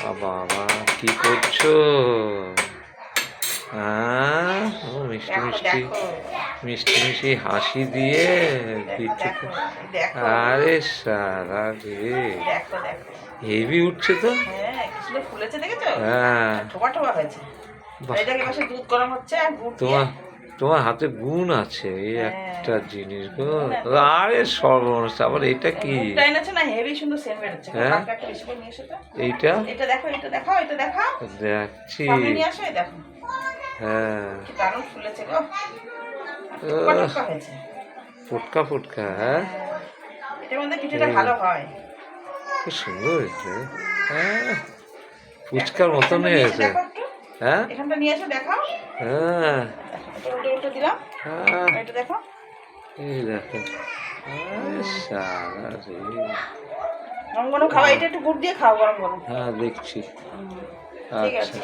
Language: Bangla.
বাবা কি করছো? হ্যাঁ, ও মিষ্টি মিষ্টি মিষ্টি মিষ্টি হাসি দিয়ে দিচ্ছে তো। আরে সারা রে, হেভি উঠছে তো। ফুলেছে দেখেছো? হ্যাঁ, ঠোপা ঠোপা হয়েছে। এইটাকে বসে দুধ গরম হচ্ছে আর গুড় দিয়ে। তোমার তোমার হাতে গুণ আছে, এই একটা জিনিস গো। আরে সর্বনাশ, আবার এটা কি? গুড়টা এনেছে না, হেভি সুন্দর সেন্ট বেরোচ্ছে। হ্যাঁ, কালকে একটা বেশি করে নিয়ে এসো তো। এইটা এটা দেখো, এটা দেখাও, এটা দেখাও। দেখছি। সামনে নিয়ে আসো, এই দেখো। হ্যাঁ, কি দারুণ ফুলেছে গো। ঠোপা ঠোপা হয়েছে। ফুটকা ফুটকা। হ্যাঁ, এটার মধ্যে পিঠেটা ভালো হয়। খুব সুন্দর হয়েছে। হ্যাঁ, ফুচকার মতন হয়েছে। হ্যাঁ, এখানটা নিয়ে এসে দেখাও। হ্যাঁ, এটা উল্টে উল্টে দিলাম। হ্যাঁ, এটা দেখো। এই দেখো। আরে সারা রে। গরম গরম খাওয়া, এটা একটু গুড় দিয়ে খাও গরম গরম। হ্যাঁ, দেখছি। ঠিক আচ্ছা। আছে।